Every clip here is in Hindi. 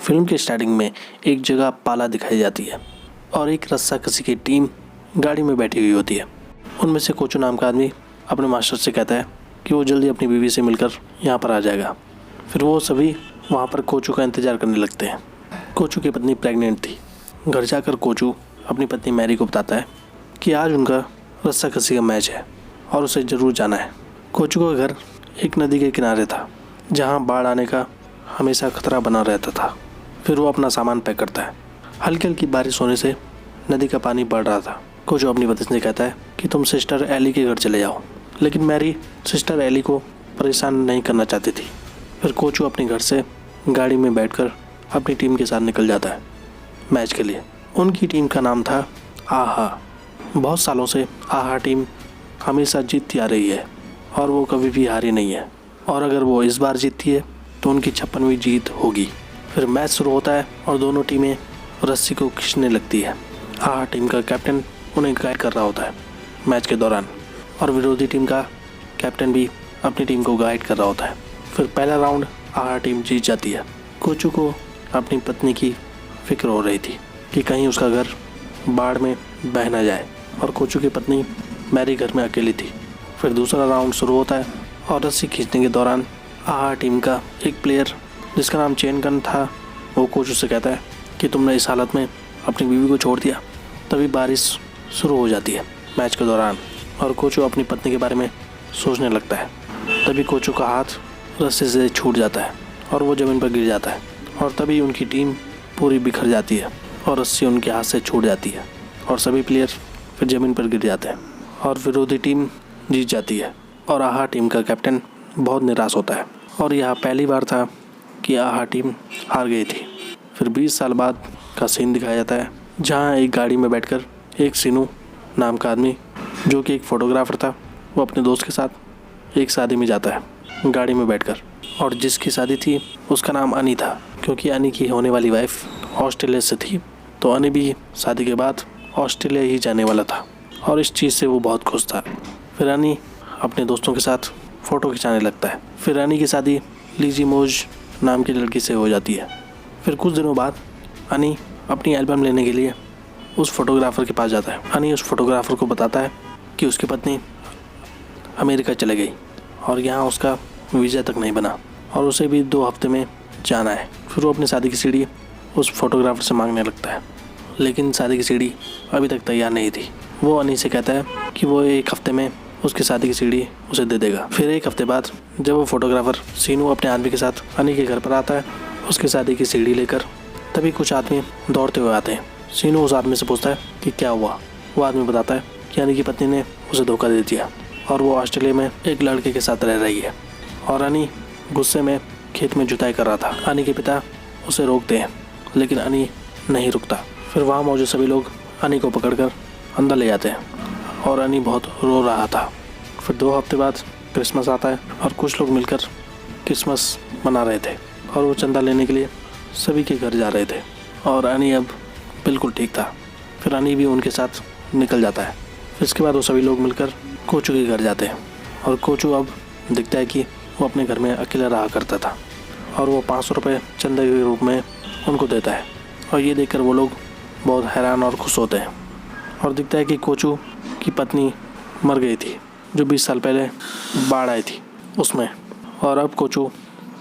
फिल्म के स्टार्टिंग में एक जगह पाला दिखाई जाती है और एक रस्साकसी की टीम गाड़ी में बैठी हुई होती है। उनमें से कोचू नाम का आदमी अपने मास्टर से कहता है कि वो जल्दी अपनी बीवी से मिलकर यहाँ पर आ जाएगा। फिर वो सभी वहाँ पर कोचू का इंतज़ार करने लगते हैं। कोचू की पत्नी प्रेग्नेंट थी। घर जाकर कोचू अपनी पत्नी मैरी को बताता है कि आज उनका रस्साकसी का मैच है और उसे ज़रूर जाना है। कोचू का घर एक नदी के किनारे था जहाँ बाढ़ आने का हमेशा खतरा बना रहता था। फिर वो अपना सामान पैक करता है। हल्की हल्की बारिश होने से नदी का पानी बढ़ रहा था। कोचू अपनी पत्नी से कहता है कि तुम सिस्टर एली के घर चले जाओ, लेकिन मैरी सिस्टर एली को परेशान नहीं करना चाहती थी। फिर कोचू अपने घर से गाड़ी में बैठकर अपनी टीम के साथ निकल जाता है मैच के लिए। उनकी टीम का नाम था आहा। बहुत सालों से आहा टीम हमेशा जीतती आ रही है और वो कभी भी हारी नहीं है, और अगर वो इस बार जीतती है तो उनकी 56वीं जीत होगी। फिर मैच शुरू होता है और दोनों टीमें रस्सी को खींचने लगती है। आहा टीम का कैप्टन उन्हें गाइड कर रहा होता है मैच के दौरान, और विरोधी टीम का कैप्टन भी अपनी टीम को गाइड कर रहा होता है। फिर पहला राउंड आहा टीम जीत जाती है। कोचू को अपनी पत्नी की फिक्र हो रही थी कि कहीं उसका घर बाढ़ में बह न जाए, और कोचू की पत्नी मैरी घर में अकेली थी। फिर दूसरा राउंड शुरू होता है और रस्सी खींचने के दौरान आहा टीम का एक प्लेयर जिसका नाम चेन गन था, वो कोचू से कहता है कि तुमने इस हालत में अपनी बीवी को छोड़ दिया। तभी बारिश शुरू हो जाती है मैच के दौरान और कोचू अपनी पत्नी के बारे में सोचने लगता है। तभी कोचू का हाथ रस्सी से छूट जाता है और वो ज़मीन पर गिर जाता है, और तभी उनकी टीम पूरी बिखर जाती है और रस्सी उनके हाथ से छूट जाती है और सभी प्लेयर फिर ज़मीन पर गिर जाते हैं और विरोधी टीम जीत जाती है। और आहा टीम का कैप्टन बहुत निराश होता है, और यह पहली बार था कि आहा टीम हार गई थी। फिर 20 साल बाद का सीन दिखाया जाता है जहाँ एक गाड़ी में बैठकर एक सीनू नाम का आदमी, जो कि एक फ़ोटोग्राफ़र था, वो अपने दोस्त के साथ एक शादी में जाता है गाड़ी में बैठकर। और जिसकी शादी थी उसका नाम अनी था, क्योंकि अनी की होने वाली वाइफ ऑस्ट्रेलिया से थी, तो अनी भी शादी के बाद ऑस्ट्रेलिया ही जाने वाला था, और इस चीज़ से वो बहुत खुश था। फिर अनी अपने दोस्तों के साथ फ़ोटो खिंचाने लगता है। फिर अनी की शादी लीजी मोज नाम की लड़की से हो जाती है। फिर कुछ दिनों बाद अनी अपनी एल्बम लेने के लिए उस फोटोग्राफ़र के पास जाता है। अनी उस फोटोग्राफ़र को बताता है कि उसकी पत्नी अमेरिका चले गई और यहाँ उसका वीज़ा तक नहीं बना और उसे भी 2 हफ्ते में जाना है। फिर वो अपनी शादी की सीढ़ी उस फोटोग्राफ़र से मांगने लगता है, लेकिन शादी की सीढ़ी अभी तक तैयार नहीं थी। वो अनी से कहता है कि वो 1 हफ्ते में उसकी शादी की सीढ़ी उसे दे देगा। फिर 1 हफ्ते बाद जब वो फोटोग्राफ़र सीनू अपने आदमी के साथ अनी के घर पर आता है उसकी शादी की सीढ़ी लेकर, तभी कुछ आदमी दौड़ते हुए आते हैं। सीनू उस आदमी से पूछता है कि क्या हुआ। वो आदमी बताता है कि अनी की पत्नी ने उसे धोखा दे दिया और वो ऑस्ट्रेलिया में एक लड़के के साथ रह रही है, और अनी गुस्से में खेत में जुताई कर रहा था। अनी के पिता उसे रोकते हैं, लेकिन अनी नहीं रुकता। फिर वहाँ मौजूद सभी लोग अनी को पकड़कर अंदर ले जाते हैं और अनी बहुत रो रहा था। फिर 2 हफ्ते बाद क्रिसमस आता है और कुछ लोग मिलकर क्रिसमस मना रहे थे और वो चंदा लेने के लिए सभी के घर जा रहे थे, और अनी अब बिल्कुल ठीक था। फिर अनी भी उनके साथ निकल जाता है। फिर इसके बाद वो सभी लोग मिलकर कोचू के घर जाते हैं, और कोचू अब दिखता है कि वो अपने घर में अकेला रहा करता था, और वो 500 रुपये चंदे के रूप में उनको देता है। और ये देखकर वो लोग बहुत हैरान और खुश होते हैं, और दिखता है कि कोचू की पत्नी मर गई थी जो 20 साल पहले बाढ़ आई थी उसमें, और अब कोचू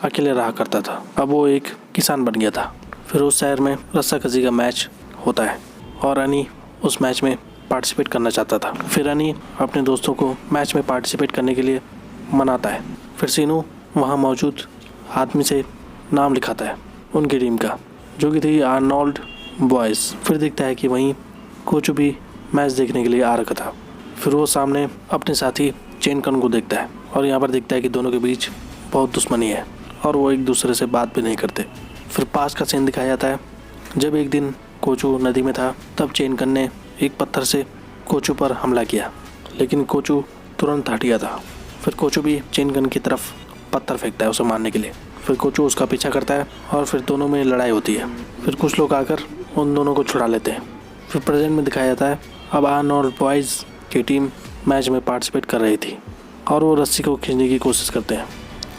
अकेले रहा करता था। अब वो एक किसान बन गया था। फिर उस शहर में रस्साकसी का मैच होता है और अनी उस मैच में पार्टिसिपेट करना चाहता था। फिर अनी अपने दोस्तों को मैच में पार्टिसिपेट करने के लिए मनाता है। फिर सीनू वहाँ मौजूद आदमी से नाम लिखाता है उनकी टीम का, जो कि थी आर्नोल्ड बॉयज़। फिर दिखता है कि वहीं कोचू भी मैच देखने के लिए आ रखा था। फिर वो सामने अपने साथी चेन कन को देखता है, और यहाँ पर दिखता है कि दोनों के बीच बहुत दुश्मनी है और वो एक दूसरे से बात भी नहीं करते। फिर पास का सीन दिखाया जाता है जब एक दिन कोचू नदी में था, तब चेन कन ने एक पत्थर से कोचू पर हमला किया, लेकिन कोचू तुरंत हट गया था। फिर कोचू भी चेन गन की तरफ पत्थर फेंकता है उसे मारने के लिए। फिर कोचू उसका पीछा करता है और फिर दोनों में लड़ाई होती है। फिर कुछ लोग आकर उन दोनों को छुड़ा लेते हैं। फिर प्रेजेंट में दिखाया जाता है अब आर्नोल्ड बॉयज़ की टीम मैच में पार्टिसिपेट कर रही थी और वो रस्सी को खींचने की कोशिश करते हैं,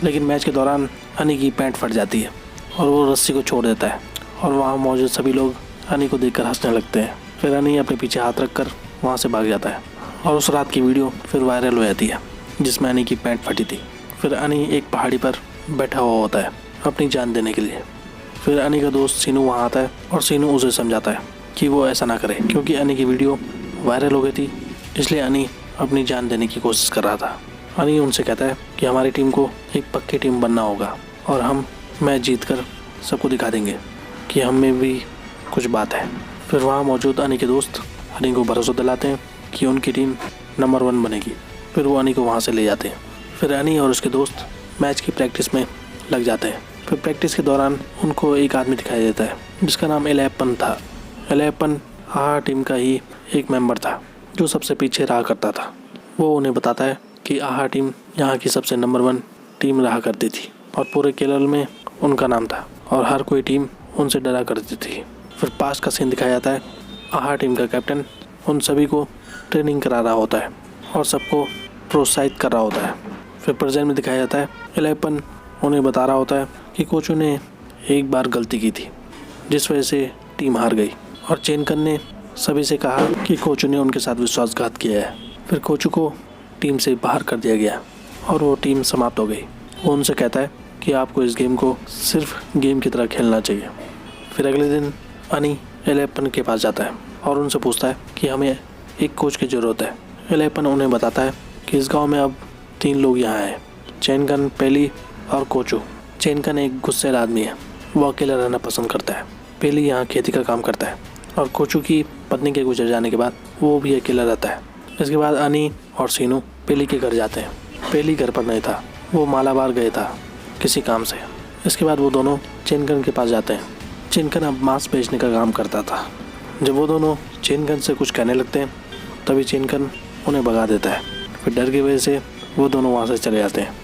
लेकिन मैच के दौरान अनी की पैंट फट जाती है और वो रस्सी को छोड़ देता है और वहाँ मौजूद सभी लोग अनी को देखकर हंसने लगते हैं। फिर अनी अपने पीछे हाथ रखकर वहाँ से भाग जाता है और उस रात की वीडियो फिर वायरल हो जाती है जिसमें अनी की पैंट फटी थी। फिर अनी एक पहाड़ी पर बैठा हुआ होता है अपनी जान देने के लिए। फिर अनी का दोस्त सीनू वहाँ आता है और सीनू उसे समझाता है कि वो ऐसा ना करे, क्योंकि अनी की वीडियो वायरल हो गई थी, इसलिए अनी अपनी जान देने की कोशिश कर रहा था। अनी उनसे कहता है कि हमारी टीम को एक पक्की टीम बनना होगा और हम मैच जीत कर सबको दिखा देंगे कि हम में भी कुछ बात है। फिर वहाँ मौजूद अनी के दोस्त अनी को भरोसा दिलाते हैं कि उनकी टीम नंबर 1 बनेगी। फिर वो अनी को वहाँ से ले जाते हैं। फिर अनी और उसके दोस्त मैच की प्रैक्टिस में लग जाते हैं। फिर प्रैक्टिस के दौरान उनको एक आदमी दिखाई देता है जिसका नाम एलेपन था। एलेपन आहा टीम का ही एक मेंबर था जो सबसे पीछे रहा करता था। वो उन्हें बताता है कि आहा टीम यहाँ की सबसे नंबर 1 टीम रहा करती थी और पूरे केरल में उनका नाम था और हर कोई टीम उनसे डरा करती थी। फिर पास्ट का सीन दिखाया जाता है। आहा टीम का कैप्टन उन सभी को ट्रेनिंग करा रहा होता है और सबको प्रोत्साहित कर रहा होता है। फिर प्रेजेंट में दिखाया जाता है एलेपन उन्हें बता रहा होता है कि कोचू ने एक बार गलती की थी जिस वजह से टीम हार गई और चेनकन ने सभी से कहा कि कोचू ने उनके साथ विश्वासघात किया है। फिर कोचू को टीम से बाहर कर दिया गया और वो टीम समाप्त हो गई। वो उनसे कहता है कि आपको इस गेम को सिर्फ गेम की तरह खेलना चाहिए। फिर अगले दिन अनी एलेपन के पास जाता है और उनसे पूछता है कि हमें एक कोच की ज़रूरत है। एलेपन उन्हें बताता है कि इस गांव में अब 3 लोग यहाँ हैं, चेनकन, पेली और कोचू। चेनकन एक गुस्सैल आदमी है, वो अकेला रहना पसंद करता है। पेली यहाँ खेती का काम करता है और कोचू की पत्नी के गुजर जाने के बाद वो भी अकेला रहता है। इसके बाद अनी और सीनू पेली के घर जाते हैं। पेली घर पर नहीं था, वो मालाबार गए था किसी काम से। इसके बाद वो दोनों चेनकन के पास जाते हैं। चेनकन अब मांस बेचने का काम करता था। जब वो दोनों चेनकन से कुछ कहने लगते हैं तभी चेनकन उन्हें भगा देता है। फिर डर की वजह से वो दोनों वहाँ से चले जाते हैं।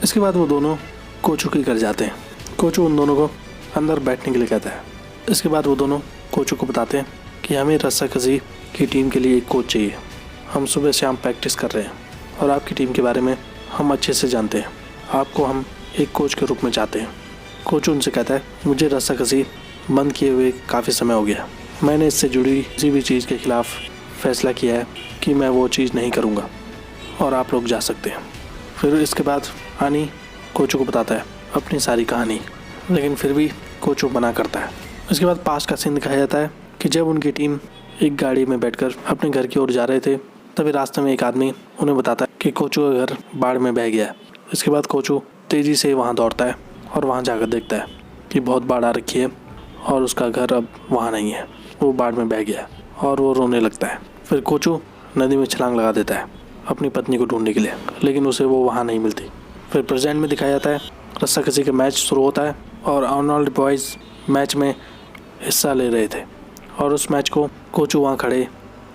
इसके बाद वो दोनों कोचू के घर जाते हैं। कोचू उन दोनों को अंदर बैठने के लिए कहता है। इसके बाद वो दोनों कोचू को बताते हैं कि हमें रस्साकशी की टीम के लिए एक कोच चाहिए। हम सुबह शाम प्रैक्टिस कर रहे हैं और आपकी टीम के बारे में हम अच्छे से जानते हैं। आपको हम एक कोच के रूप में चाहते हैं। कोच उनसे कहता है मुझे रस्साकशी बंद किए हुए काफ़ी समय हो गया। मैंने इससे जुड़ी किसी भी चीज़ के खिलाफ फैसला किया है कि मैं वो चीज़ नहीं करूँगा और आप लोग जा सकते हैं। फिर इसके बाद अनी कोचू को बताता है अपनी सारी कहानी, लेकिन फिर भी कोचू मना करता है। इसके बाद पास्ट का सीन दिखाया जाता है कि जब उनकी टीम एक गाड़ी में बैठकर अपने घर की ओर जा रहे थे तभी रास्ते में एक आदमी उन्हें बताता है कि कोचू का घर बाढ़ में बह गया है। इसके बाद कोचू तेज़ी से वहाँ दौड़ता है और वहाँ जाकर देखता है कि बहुत बाढ़ आ रखी है और उसका घर अब वहाँ नहीं है, वो बाढ़ में बह गया है और वो रोने लगता है। फिर कोचू नदी में छलांग लगा देता है अपनी पत्नी को ढूंढने के लिए, लेकिन उसे वो वहाँ नहीं मिलती। फिर प्रेजेंट में दिखाया जाता है रस्साकशी का मैच शुरू होता है और आर्नोल्ड बॉयज़ मैच में हिस्सा ले रहे थे और उस मैच को कोचू वहाँ खड़े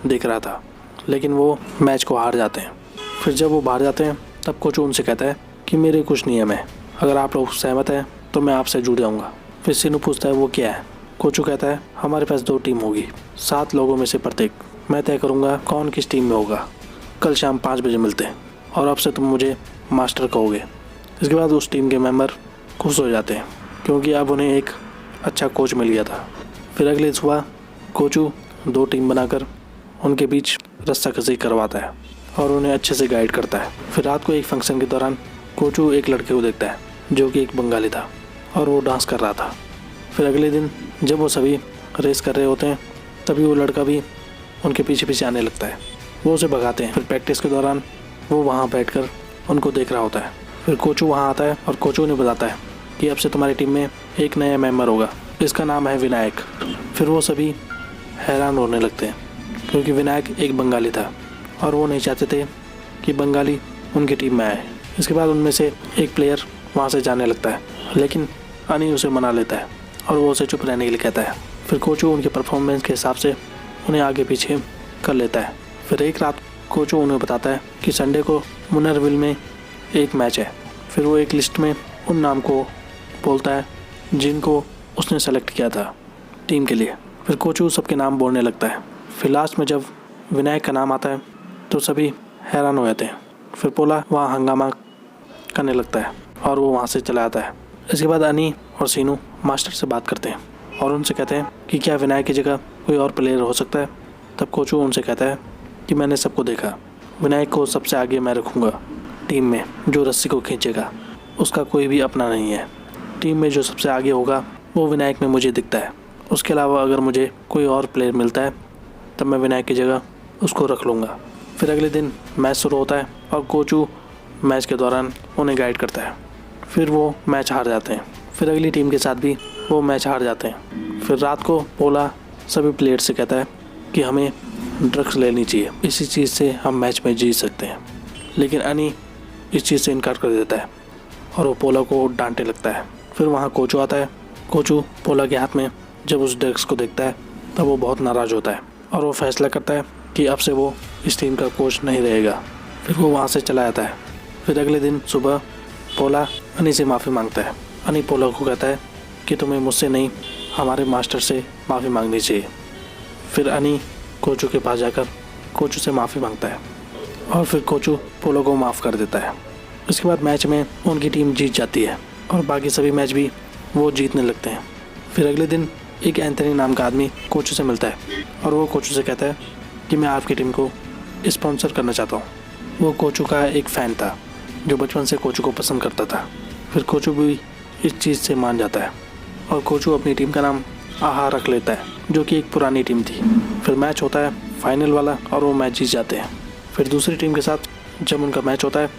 देख रहा था, लेकिन वो मैच को हार जाते हैं। फिर जब वो बाहर जाते हैं तब कोचू उनसे कहता है कि मेरे कुछ नियम है, अगर आप लोग सहमत हैं तो मैं आपसे जुड़ जाऊँगा। फिर सीनू पूछता है वो क्या है। कोचू कहता है हमारे पास 2 टीम होगी, 7 लोगों में से प्रत्येक। मैं तय करूँगा कौन किस टीम में होगा। कल शाम 5 बजे मिलते हैं और अब से तुम मुझे मास्टर कहोगे। इसके बाद उस टीम के मेंबर खुश हो जाते हैं क्योंकि अब उन्हें एक अच्छा कोच मिल गया था। फिर अगले सुबह कोचू 2 टीम बनाकर उनके बीच रस्साकशी करवाता है और उन्हें अच्छे से गाइड करता है। फिर रात को एक फंक्शन के दौरान कोचू एक लड़के को देखता है जो कि एक बंगाली था और वो डांस कर रहा था। फिर अगले दिन जब वो सभी रेस कर रहे होते हैं तभी वो लड़का भी उनके पीछे पीछे आने लगता है। वो उसे भगाते हैं। फिर प्रैक्टिस के दौरान वो वहाँ बैठकर उनको देख रहा होता है। फिर कोचू वहाँ आता है और कोचू ने बताता है कि अब से तुम्हारी टीम में एक नया मेंबर होगा, इसका नाम है विनायक। फिर वो सभी हैरान होने लगते हैं क्योंकि विनायक एक बंगाली था और वो नहीं चाहते थे कि बंगाली उनकी टीम में आए। इसके बाद उनमें से एक प्लेयर वहाँ से जाने लगता है, लेकिन अनी उसे मना लेता है और वो उसे चुप रहने के लिए कहता है। फिर कोचू उनके परफॉर्मेंस के हिसाब से उन्हें आगे पीछे कर लेता है। फिर एक रात कोचू उन्हें बताता है कि संडे को मुनरविल में एक मैच है। फिर वो एक लिस्ट में उन नाम को बोलता है जिनको उसने सेलेक्ट किया था टीम के लिए। फिर कोचू सबके नाम बोलने लगता है। फिर लास्ट में जब विनायक का नाम आता है तो सभी हैरान हो जाते हैं। फिर पोला वहाँ हंगामा करने लगता है और वो वहाँ से चला आता है। इसके बाद अनी और सीनू मास्टर से बात करते हैं और उनसे कहते हैं कि क्या विनायक की जगह कोई और प्लेयर हो सकता है। तब कोचू उनसे कहता है कि मैंने सबको देखा, विनायक को सबसे आगे मैं रखूँगा। टीम में जो रस्सी को खींचेगा उसका कोई भी अपना नहीं है। टीम में जो सबसे आगे होगा वो विनायक में मुझे दिखता है। उसके अलावा अगर मुझे कोई और प्लेयर मिलता है तब मैं विनायक की जगह उसको रख लूँगा। फिर अगले दिन मैच शुरू होता है और कोचू मैच के दौरान उन्हें गाइड करता है। फिर वो मैच हार जाते हैं। फिर अगली टीम के साथ भी वो मैच हार जाते हैं। फिर रात को पोला सभी प्लेयर से कहता है कि हमें ड्रग्स लेनी चाहिए, इसी चीज़ से हम मैच में जीत सकते हैं। लेकिन अनी इस चीज़ से इनकार कर देता है और वो पोला को डांटने लगता है। फिर वहाँ कोचू आता है। कोचू पोला के हाथ में जब उस ड्रग्स को देखता है तब वो बहुत नाराज़ होता है और वो फैसला करता है कि अब से वो इस टीम का कोच नहीं रहेगा। फिर वो वहाँ से चला जाता है। फिर अगले दिन सुबह पोला अनी से माफ़ी मांगता है। अनी पोला को कहता है कि तुम्हें मुझसे नहीं हमारे मास्टर से माफ़ी मांगनी चाहिए। फिर अनी कोचू के पास जाकर कोचू से माफ़ी मांगता है और फिर कोचू पोला को माफ़ कर देता है। इसके बाद मैच में उनकी टीम जीत जाती है और बाकी सभी मैच भी वो जीतने लगते हैं। फिर अगले दिन एक एंथनी नाम का आदमी कोचू से मिलता है और वो कोचू से कहता है कि मैं आपकी टीम को स्पॉन्सर करना चाहता हूँ। वो कोचू का एक फ़ैन था जो बचपन से कोचू को पसंद करता था। फिर कोचू भी इस चीज़ से मान जाता है और कोचू अपनी टीम का नाम आहा रख लेता है, जो कि एक पुरानी टीम थी। फिर मैच होता है फाइनल वाला और वो मैच जीत जाते हैं। फिर दूसरी टीम के साथ जब उनका मैच होता है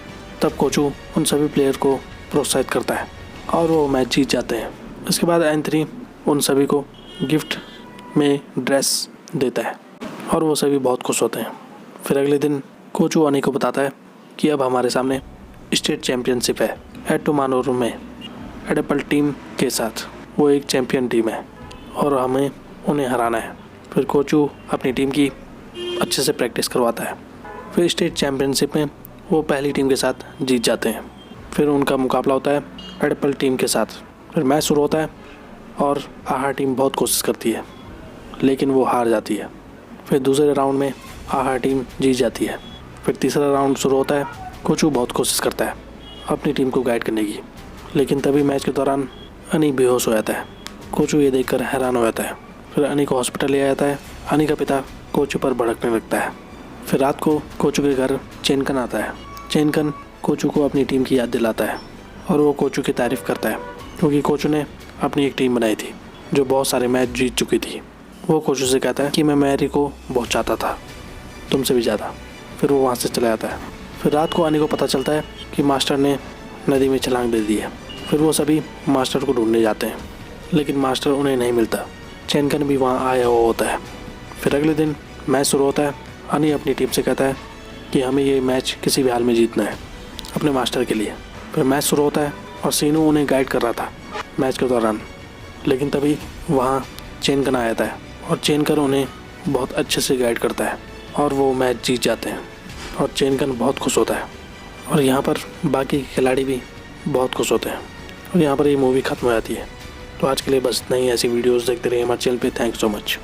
तब कोचू उन सभी प्लेयर को प्रोत्साहित करता है और वो मैच जीत जाते हैं। इसके बाद एंथनी उन सभी को गिफ्ट में ड्रेस देता है और वो सभी बहुत खुश होते हैं। फिर अगले दिन कोचू अनी को बताता है कि अब हमारे सामने स्टेट चैम्पियनशिप है एट टुमारोर में एडपल टीम के साथ। वो एक चैम्पियन टीम है और हमें उन्हें हराना है। फिर कोचू अपनी टीम की अच्छे से प्रैक्टिस करवाता है। फिर स्टेट चैम्पियनशिप में वो पहली टीम के साथ जीत जाते हैं। फिर उनका मुकाबला होता है एडपल टीम के साथ। फिर मैच शुरू होता है और आहा टीम बहुत कोशिश करती है लेकिन वो हार जाती है। फिर दूसरे राउंड में आहा टीम जीत जाती है। फिर तीसरा राउंड शुरू होता है। कोचू बहुत कोशिश करता है अपनी टीम को गाइड करने की, लेकिन तभी मैच के दौरान अनी बेहोश हो जाता है। कोचू ये देखकर हैरान हो जाता है। फिर अनी को हॉस्पिटल ले जाता है। अनी का पिता कोचू पर भड़कने लगता है। फिर रात को कोचू के घर चेनकन आता है। चेनकन कोचू को अपनी टीम की याद दिलाता है और वो कोचू की तारीफ़ करता है क्योंकि कोचू ने अपनी एक टीम बनाई थी जो बहुत सारे मैच जीत चुकी थी। वो कोचू से कहता है कि मैं मैरी को बहुत चाहता था, तुमसे भी ज़्यादा। फिर वो वहाँ से चला जाता है। फिर रात को अनी को पता चलता है कि मास्टर ने नदी में छलांग दे दी है। फिर वो सभी मास्टर को ढूंढने जाते हैं लेकिन मास्टर उन्हें नहीं मिलता। चेनकन भी वहाँ आया हुआ होता है। फिर अगले दिन मैच शुरू होता है। अनी अपनी टीम से कहता है कि हमें ये मैच किसी भी हाल में जीतना है अपने मास्टर के लिए। फिर मैच शुरू होता है और सीनू उन्हें गाइड कर रहा था मैच के दौरान, लेकिन तभी वहाँ चेनकन आ जाता है और चेनकन उन्हें बहुत अच्छे से गाइड करता है और वो मैच जीत जाते हैं और चेनकन बहुत खुश होता है और यहाँ पर बाकी खिलाड़ी भी बहुत खुश होते हैं और यहाँ पर ये मूवी ख़त्म हो जाती है। तो आज के लिए बस इतना ही। ऐसी वीडियोस देखते रहिए हमारे चैनल पे। Thanks so much.